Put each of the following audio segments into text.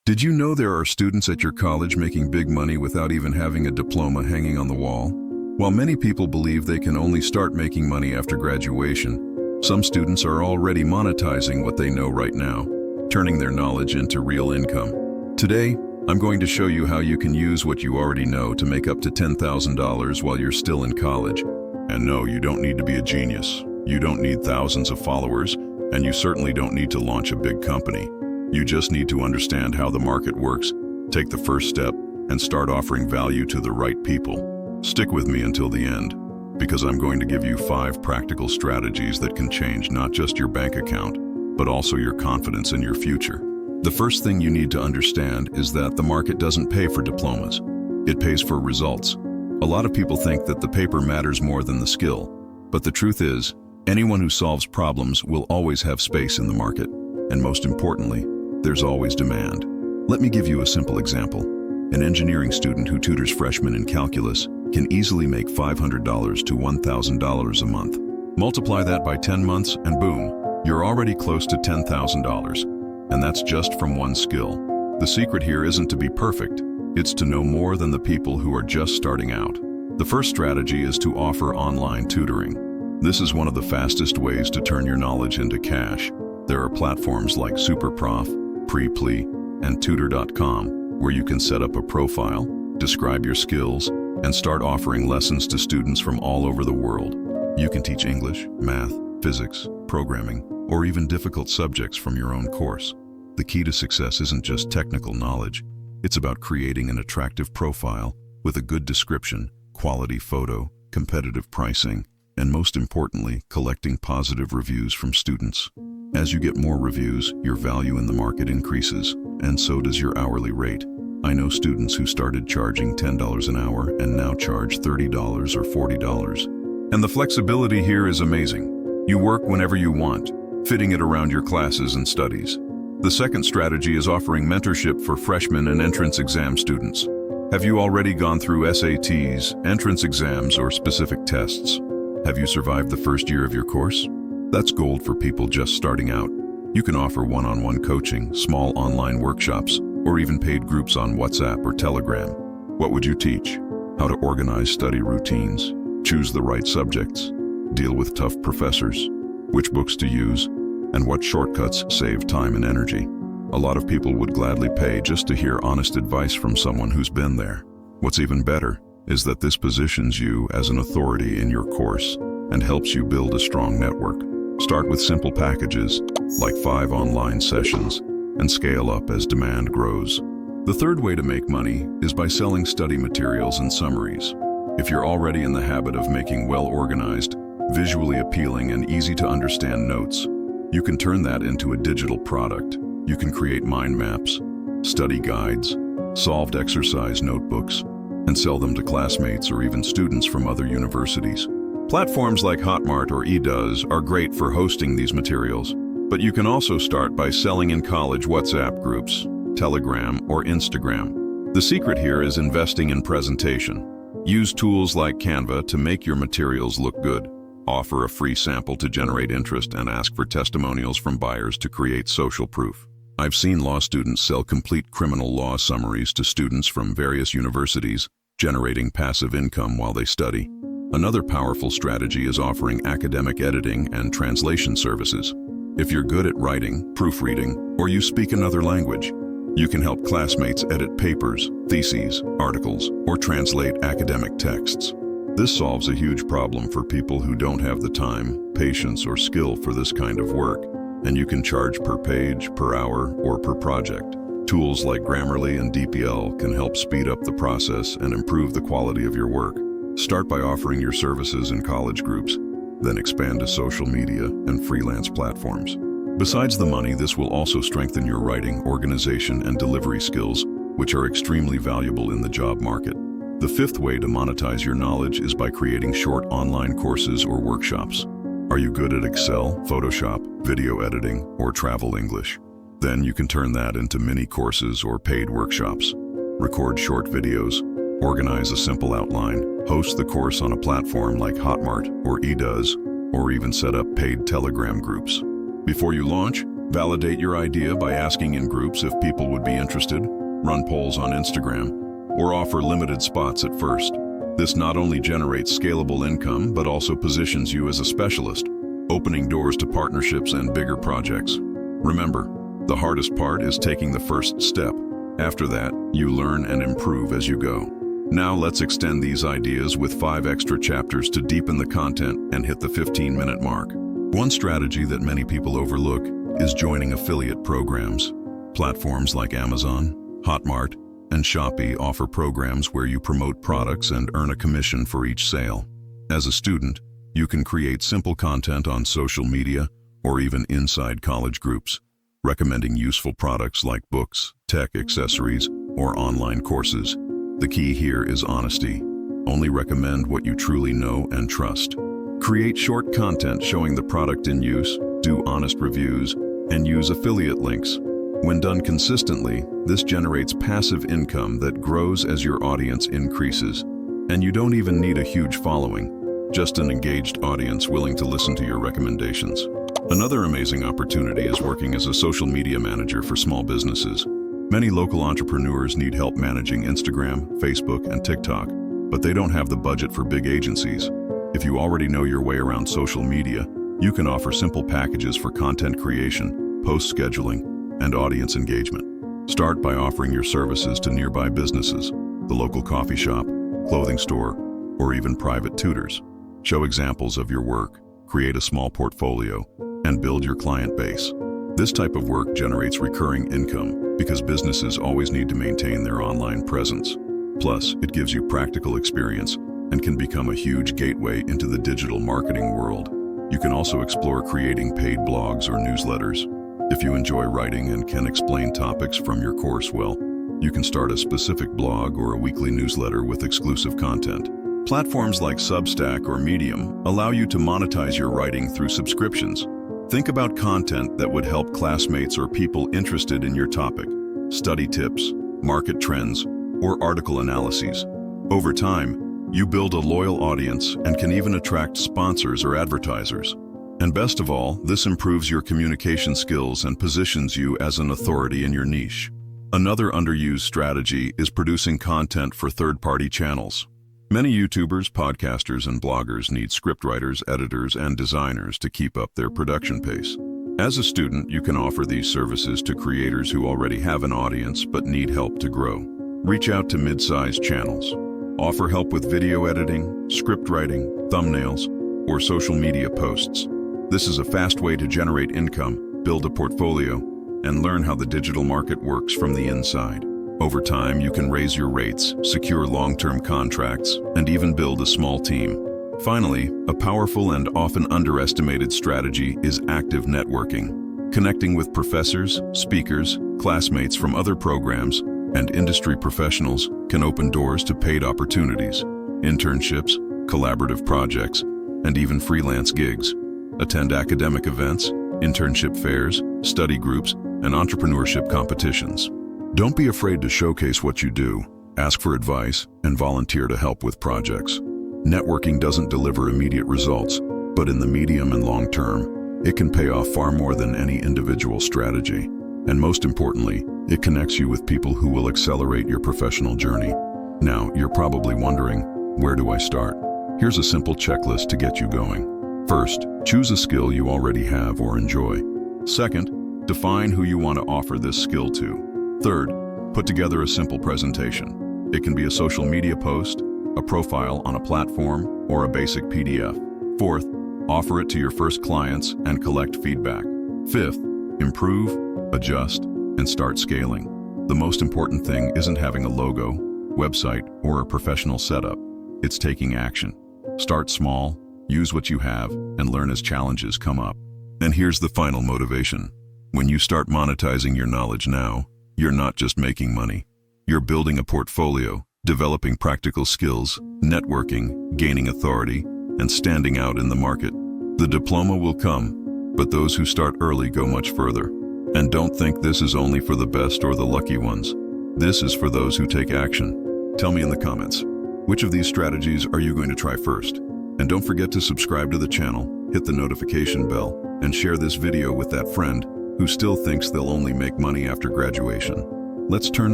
Did you know there are students at your college making big money without even having a diploma hanging on the wall? While many people believe they can only start making money after graduation, some students are already monetizing what they know right now, turning their knowledge into real income. Today, I'm going to show you how you can use what you already know to make up to $10,000 while you're still in college. And no, you don't need to be a genius. You don't need thousands of followers, and you certainly don't need to launch a big company. You just need to understand how the market works, take the first step, and start offering value to the right people. Stick with me until the end, because I'm going to give you 5 practical strategies that can change not just your bank account, but also your confidence in your future. The first thing you need to understand is that the market doesn't pay for diplomas. It pays for results. A lot of people think that the paper matters more than the skill, but the truth is, anyone who solves problems will always have space in the market, and most importantly, there's always demand. Let me give you a simple example. An engineering student who tutors freshmen in calculus can easily make $500 to $1,000 a month. Multiply that by 10 months and boom, you're already close to $10,000. And that's just from one skill. The secret here isn't to be perfect, it's to know more than the people who are just starting out. The first strategy is to offer online tutoring. This is one of the fastest ways to turn your knowledge into cash. There are platforms like SuperProf, Preply, and Tutor.com where you can set up a profile, describe your skills, and start offering lessons to students from all over the world. You can teach English, math, physics, programming, or even difficult subjects from your own course. The key to success isn't just technical knowledge, it's about creating an attractive profile with a good description, quality photo, competitive pricing, and most importantly, collecting positive reviews from students. As you get more reviews, your value in the market increases, and so does your hourly rate. I know students who started charging $10 an hour and now charge $30 or $40. And the flexibility here is amazing. You work whenever you want, fitting it around your classes and studies. The second strategy is offering mentorship for freshmen and entrance exam students. Have you already gone through SATs, entrance exams, or specific tests? Have you survived the first year of your course? That's gold for people just starting out. You can offer one-on-one coaching, small online workshops, or even paid groups on WhatsApp or Telegram. What would you teach? How to organize study routines, choose the right subjects, deal with tough professors, which books to use, and what shortcuts save time and energy. A lot of people would gladly pay just to hear honest advice from someone who's been there. What's even better is that this positions you as an authority in your course and helps you build a strong network. Start with simple packages, like 5 online sessions, and scale up as demand grows. The third way to make money is by selling study materials and summaries. If you're already in the habit of making well-organized, visually appealing, and easy-to-understand notes, you can turn that into a digital product. You can create mind maps, study guides, solved exercise notebooks, and sell them to classmates or even students from other universities. Platforms like Hotmart or eDoes are great for hosting these materials, but you can also start by selling in college WhatsApp groups, Telegram, or Instagram. The secret here is investing in presentation. Use tools like Canva to make your materials look good. Offer a free sample to generate interest and ask for testimonials from buyers to create social proof. I've seen law students sell complete criminal law summaries to students from various universities, generating passive income while they study. Another powerful strategy is offering academic editing and translation services. If you're good at writing, proofreading, or you speak another language, you can help classmates edit papers, theses, articles, or translate academic texts. This solves a huge problem for people who don't have the time, patience, or skill for this kind of work, and you can charge per page, per hour, or per project. Tools like Grammarly and DeepL can help speed up the process and improve the quality of your work. Start by offering your services in college groups, then expand to social media and freelance platforms. Besides the money, this will also strengthen your writing, organization, and delivery skills, which are extremely valuable in the job market. The fifth way to monetize your knowledge is by creating short online courses or workshops. Are you good at Excel, Photoshop, video editing, or travel English? Then you can turn that into mini courses or paid workshops. Record short videos, organize a simple outline, host the course on a platform like Hotmart or eDoes, or even set up paid Telegram groups. Before you launch, Validate your idea by asking in groups if people would be interested, run polls on Instagram, or offer limited spots at first. This not only generates scalable income, but also positions you as a specialist, opening doors to partnerships and bigger projects. Remember, the hardest part is taking the first step. After that, you learn and improve as you go. Now let's extend these ideas with 5 extra chapters to deepen the content and hit the 15-minute mark. One strategy that many people overlook is joining affiliate programs. Platforms like Amazon, Hotmart, and Shopee offer programs where you promote products and earn a commission for each sale. As a student, you can create simple content on social media or even inside college groups, recommending useful products like books, tech accessories, or online courses. The key here is honesty. Only recommend what you truly know and trust. Create short content showing the product in use, do honest reviews, and use affiliate links. When done consistently, this generates passive income that grows as your audience increases. And you don't even need a huge following, just an engaged audience willing to listen to your recommendations. Another amazing opportunity is working as a social media manager for small businesses. Many local entrepreneurs need help managing Instagram, Facebook, and TikTok, but they don't have the budget for big agencies. If you already know your way around social media, you can offer simple packages for content creation, post scheduling, and audience engagement. Start by offering your services to nearby businesses, the local coffee shop, clothing store, or even private tutors. Show examples of your work, create a small portfolio, and build your client base. This type of work generates recurring income because businesses always need to maintain their online presence. Plus, it gives you practical experience and can become a huge gateway into the digital marketing world. You can also explore creating paid blogs or newsletters. If you enjoy writing and can explain topics from your course well, you can start a specific blog or a weekly newsletter with exclusive content. Platforms like Substack or Medium allow you to monetize your writing through subscriptions. Think about content that would help classmates or people interested in your topic, study tips, market trends, or article analyses. Over time, you build a loyal audience and can even attract sponsors or advertisers. And best of all, this improves your communication skills and positions you as an authority in your niche. Another underused strategy is producing content for third-party channels. Many YouTubers, podcasters, and bloggers need scriptwriters, editors, and designers to keep up their production pace. As a student, you can offer these services to creators who already have an audience but need help to grow. Reach out to mid-sized channels. Offer help with video editing, script writing, thumbnails, or social media posts. This is a fast way to generate income, build a portfolio, and learn how the digital market works from the inside. Over time, you can raise your rates, secure long-term contracts, and even build a small team. Finally, a powerful and often underestimated strategy is active networking. Connecting with professors, speakers, classmates from other programs, and industry professionals can open doors to paid opportunities, internships, collaborative projects, and even freelance gigs. Attend academic events, internship fairs, study groups, and entrepreneurship competitions. Don't be afraid to showcase what you do, ask for advice, and volunteer to help with projects. Networking doesn't deliver immediate results, but in the medium and long term, it can pay off far more than any individual strategy. And most importantly, it connects you with people who will accelerate your professional journey. Now, you're probably wondering, where do I start? Here's a simple checklist to get you going. First, choose a skill you already have or enjoy. Second, define who you want to offer this skill to. Third, put together a simple presentation. It can be a social media post, a profile on a platform, or a basic PDF. Fourth, offer it to your first clients and collect feedback. Fifth, improve, adjust, and start scaling. The most important thing isn't having a logo, website, or a professional setup. It's taking action. Start small, use what you have, and learn as challenges come up. And here's the final motivation. When you start monetizing your knowledge now, you're not just making money. You're building a portfolio, developing practical skills, networking, gaining authority, and standing out in the market. The diploma will come, but those who start early go much further. And don't think this is only for the best or the lucky ones. This is for those who take action. Tell me in the comments, which of these strategies are you going to try first? And don't forget to subscribe to the channel, hit the notification bell, and share this video with that friend who still thinks they'll only make money after graduation. Let's turn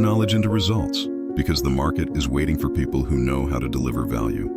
knowledge into results, because the market is waiting for people who know how to deliver value.